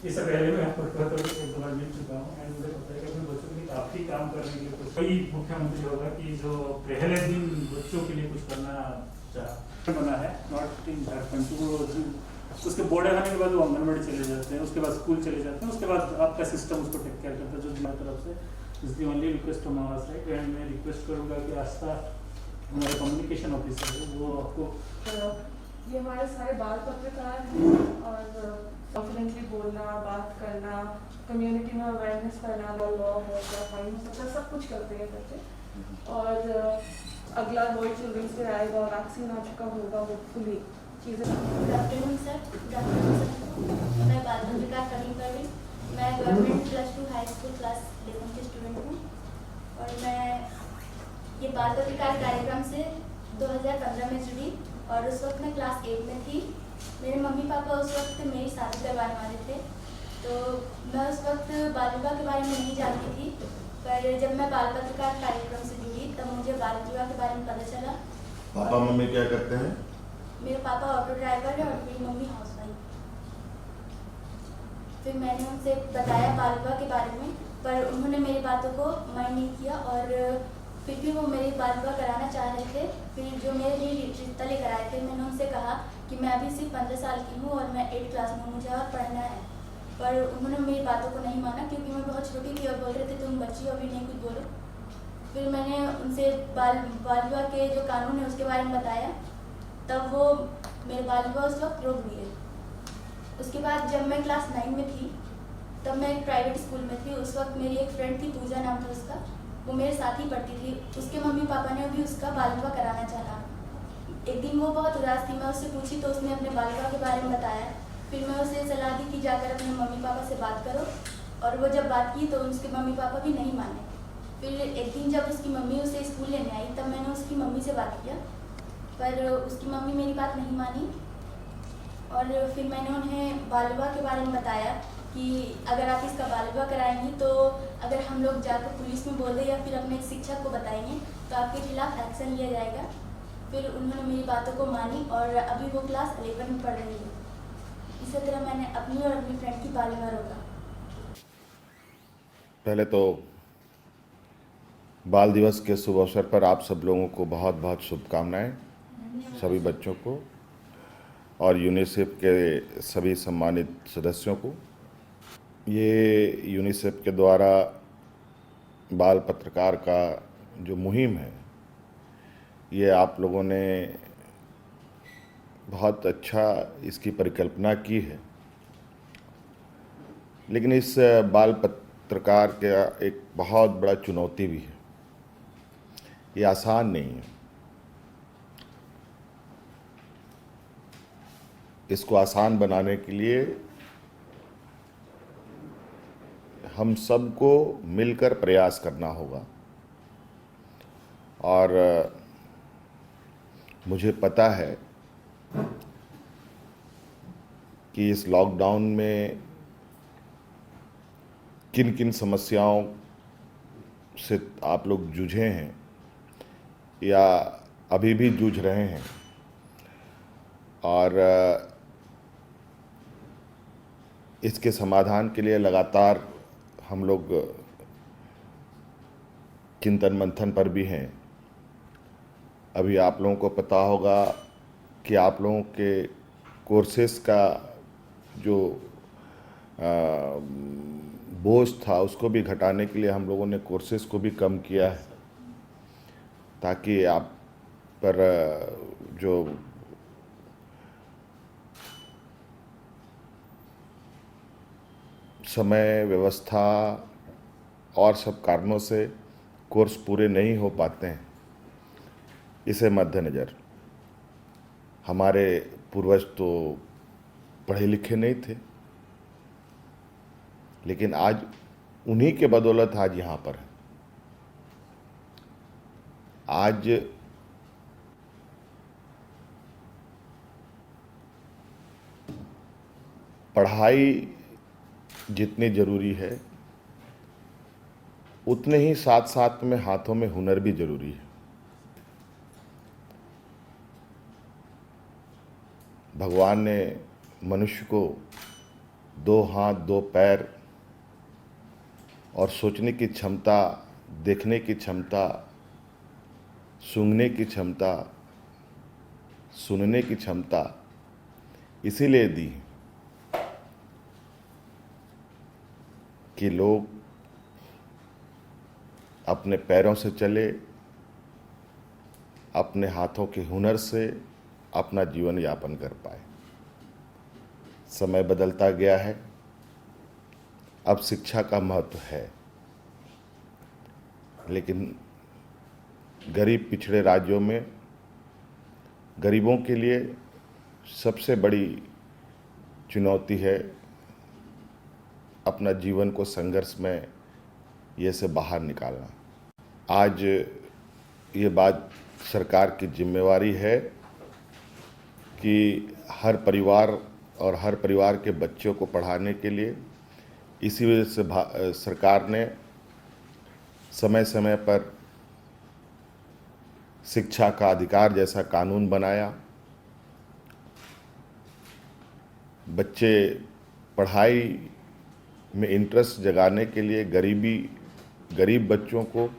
इससे पहले मैं आपको एक बार मिल चुका हूँ एंड मुझे पता है कि अपने बच्चों के लिए काफ़ी काम करने के लिए कुछ कोई मुख्यमंत्री होगा कि जो पहले दिन बच्चों के लिए कुछ करना चाह बना है नॉट इन झारखंड। उसके बॉर्डर आने के बाद वो आंगनबाड़ी चले जाते हैं, उसके बाद स्कूल चले जाते हैं, उसके बाद आपका सिस्टम उसको टेक केयर करता है जो हमारी तरफ से is the only request from our side. And मैं रिक्वेस्ट करूँगा कि आस्था हमारे कम्युनिकेशन ऑफिसर है वो आपको ये हमारे सारे बाल पत्रकार हैं और कॉन्फिडेंटली बोलना, बात करना, कम्युनिटी में अवेयरनेस फैलाना, लॉ हो या फाइन हो सकता है, सब कुछ करते हैं बच्चे। और अगला वर्ल्ड चिल्ड्रंस डे आएगा, वैक्सीन आ चुका होगा, होपफुली चीज़ें। Good afternoon sir. Good afternoon sir. मैं बाल पत्रकार करीम परवीन, मैं गवर्नमेंट +2 हाई स्कूल क्लास 11 की स्टूडेंट हूँ और मैं ये बाल पत्रकार कार्यक्रम से 2015 में जुड़ी और उस वक्त मैं क्लास 8 में थी। मेरे मम्मी पापा उस वक्त मेरी शादी करवाने वाले थे, तो मैं उस वक्त बाल विवाह के बारे में नहीं जानती थी, पर जब मैं बाल पत्रकार कार्यक्रम से जुड़ी तब मुझे बाल विवाह के बारे में पता चला। पापा मम्मी क्या करते हैं? मेरे पापा ऑटो ड्राइवर है और मेरी मम्मी हाउसवाइफ। फिर मैंने उनसे बताया बाल विवाह के बारे में, पर उन्होंने मेरी बातों को माइंड नहीं किया और फिर भी वो मेरी बाल विवाह कराना चाह रहे थे। फिर जो मेरे लिए रिश्ता लेकर आए थे, मैंने उनसे कहा कि मैं अभी सिर्फ 15 साल की हूँ और मैं 8th क्लास में, मुझे और पढ़ना है। पर उन्होंने मेरी बातों को नहीं माना क्योंकि मैं बहुत छोटी थी और बोल रहे थे तुम बच्ची हो, अभी नहीं कुछ बोलो। फिर मैंने उनसे बाल विवाह के जो कानून है उसके बारे में बताया, तब वो मेरे बाल विवाह उस वक्त रोक दिए। उसके बाद जब मैं क्लास 9 में थी तब मैं एक प्राइवेट स्कूल में थी। उस वक्त मेरी एक फ्रेंड थी, पूजा नाम था उसका, वो मेरे साथ ही पढ़ती थी। उसके मम्मी पापा ने भी उसका बाल विवाह कराना चाहा। एक दिन वो बहुत उदास थी, मैं उससे पूछी तो उसने अपने बाल विवाह के बारे में बताया। फिर मैं उसे सलाह दी कि जाकर अपने मम्मी पापा से बात करो, और वो जब बात की तो उसके मम्मी पापा भी नहीं माने। फिर एक दिन जब उसकी मम्मी उसे स्कूल लेने आई तब मैंने उसकी मम्मी से बात किया, पर उसकी मम्मी मेरी बात नहीं मानी। और फिर मैंने उन्हें बाल विवाह के बारे में बताया कि अगर आप इसका बाल विवाह कराएंगी तो अगर हम लोग जाकर पुलिस में बोल दें या फिर अपने शिक्षक को बताएंगे तो आपके खिलाफ एक्शन लिया जाएगा। फिर उन्होंने मेरी बातों को मानी और अभी वो क्लास 11 में पढ़ रही है। इसी तरह मैंने अपनी और अपनी फ्रेंड की बाल विवाह रोका। पहले तो बाल दिवस के शुभ अवसर पर आप सब लोगों को बहुत बहुत शुभकामनाएं, सभी बच्चों को और यूनिसेफ के सभी सम्मानित सदस्यों को। ये यूनिसेफ के द्वारा बाल पत्रकार का जो मुहिम है, ये आप लोगों ने बहुत अच्छा इसकी परिकल्पना की है, लेकिन इस बाल पत्रकार का एक बहुत बड़ा चुनौती भी है। ये आसान नहीं है। इसको आसान बनाने के लिए हम सबको मिलकर प्रयास करना होगा। और मुझे पता है कि इस लॉकडाउन में किन किन समस्याओं से आप लोग जूझे हैं या अभी भी जूझ रहे हैं, और इसके समाधान के लिए लगातार हम लोग चिंतन मंथन पर भी हैं। अभी आप लोगों को पता होगा कि आप लोगों के कोर्सेस का जो बोझ था उसको भी घटाने के लिए हम लोगों ने कोर्सेस को भी कम किया है, ताकि आप पर जो समय व्यवस्था और सब कारणों से कोर्स पूरे नहीं हो पाते हैं। इसे मद्देनज़र हमारे पूर्वज तो पढ़े लिखे नहीं थे, लेकिन आज उन्हीं के बदौलत आज यहाँ पर है। आज पढ़ाई जितनी ज़रूरी है उतने ही साथ साथ में हाथों में हुनर भी ज़रूरी है। भगवान ने मनुष्य को 2 हाथ 2 पैर और सोचने की क्षमता, देखने की क्षमता, सूंघने की क्षमता, सुनने की क्षमता इसीलिए दी कि लोग अपने पैरों से चले, अपने हाथों के हुनर से अपना जीवन यापन कर पाए। समय बदलता गया है, अब शिक्षा का महत्व है, लेकिन गरीब पिछड़े राज्यों में गरीबों के लिए सबसे बड़ी चुनौती है अपना जीवन को संघर्ष में ये से बाहर निकालना। आज ये बात सरकार की जिम्मेवारी है कि हर परिवार और हर परिवार के बच्चों को पढ़ाने के लिए, इसी वजह से सरकार ने समय समय पर शिक्षा का अधिकार जैसा कानून बनाया। बच्चे पढ़ाई में इंटरेस्ट जगाने के लिए गरीब बच्चों को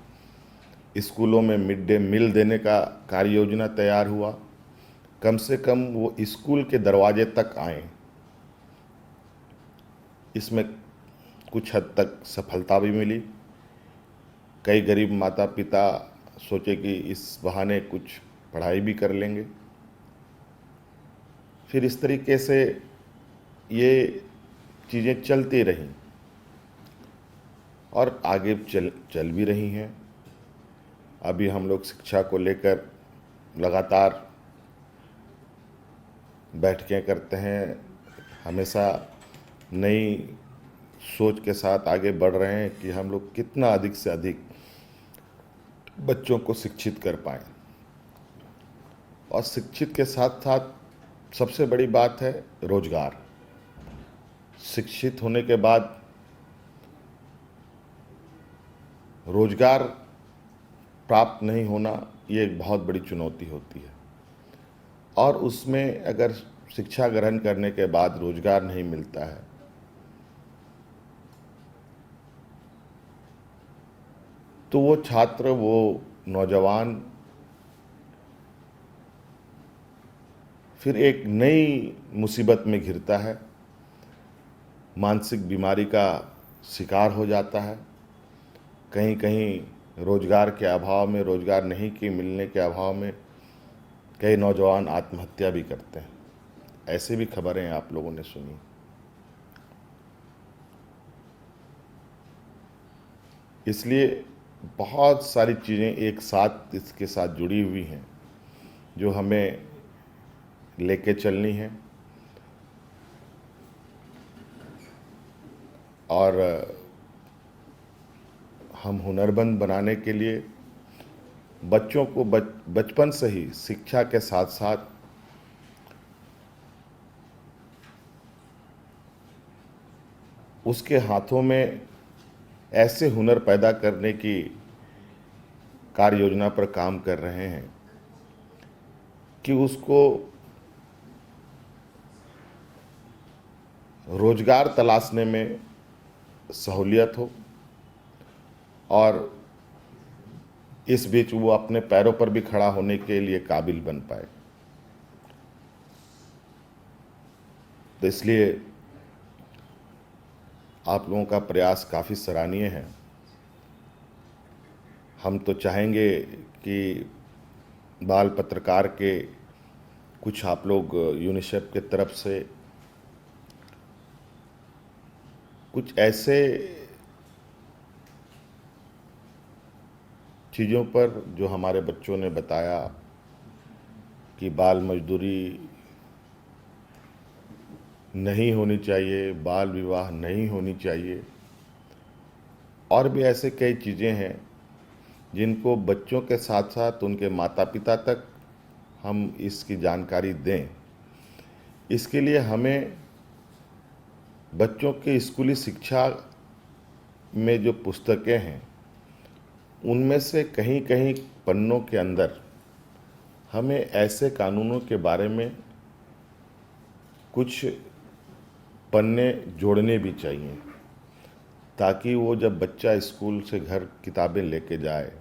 स्कूलों में मिड डे मील देने का कार्य योजना तैयार हुआ। कम से कम वो स्कूल के दरवाजे तक आए। इसमें कुछ हद तक सफलता भी मिली। कई गरीब माता पिता सोचे कि इस बहाने कुछ पढ़ाई भी कर लेंगे। फिर इस तरीके से ये चीज़ें चलती रहीं और आगे चल भी रही हैं। अभी हम लोग शिक्षा को लेकर लगातार बैठकें करते हैं, हमेशा नई सोच के साथ आगे बढ़ रहे हैं कि हम लोग कितना अधिक से अधिक बच्चों को शिक्षित कर पाएँ। और शिक्षित के साथ साथ सबसे बड़ी बात है रोजगार। शिक्षित होने के बाद रोजगार प्राप्त नहीं होना ये एक बहुत बड़ी चुनौती होती है, और उसमें अगर शिक्षा ग्रहण करने के बाद रोजगार नहीं मिलता है तो वो छात्र, वो नौजवान फिर एक नई मुसीबत में घिरता है, मानसिक बीमारी का शिकार हो जाता है। कहीं कहीं रोजगार के अभाव में, रोजगार नहीं के मिलने के अभाव में कई नौजवान आत्महत्या भी करते हैं। ऐसे भी खबरें आप लोगों ने सुनी। इसलिए बहुत सारी चीज़ें एक साथ इसके साथ जुड़ी हुई हैं जो हमें लेके चलनी है। और हम हुनरमंद बनाने के लिए बच्चों को बचपन से ही शिक्षा के साथ साथ उसके हाथों में ऐसे हुनर पैदा करने की कार्य योजना पर काम कर रहे हैं कि उसको रोजगार तलाशने में सहूलियत हो और इस बीच वो अपने पैरों पर भी खड़ा होने के लिए काबिल बन पाए। तो इसलिए आप लोगों का प्रयास काफ़ी सराहनीय है। हम तो चाहेंगे कि बाल पत्रकार के कुछ आप लोग यूनिसेफ के तरफ से कुछ ऐसे चीज़ों पर जो हमारे बच्चों ने बताया कि बाल मजदूरी नहीं होनी चाहिए, बाल विवाह नहीं होनी चाहिए, और भी ऐसे कई चीज़ें हैं जिनको बच्चों के साथ साथ उनके माता पिता तक हम इसकी जानकारी दें। इसके लिए हमें बच्चों के स्कूली शिक्षा में जो पुस्तकें हैं उनमें से कहीं कहीं पन्नों के अंदर हमें ऐसे कानूनों के बारे में कुछ पन्ने जोड़ने भी चाहिए, ताकि वो जब बच्चा स्कूल से घर किताबें लेके जाए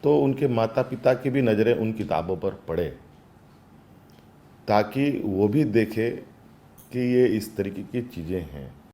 तो उनके माता पिता की भी नज़रें उन किताबों पर पड़े, ताकि वो भी देखे कि ये इस तरीके की चीज़ें हैं।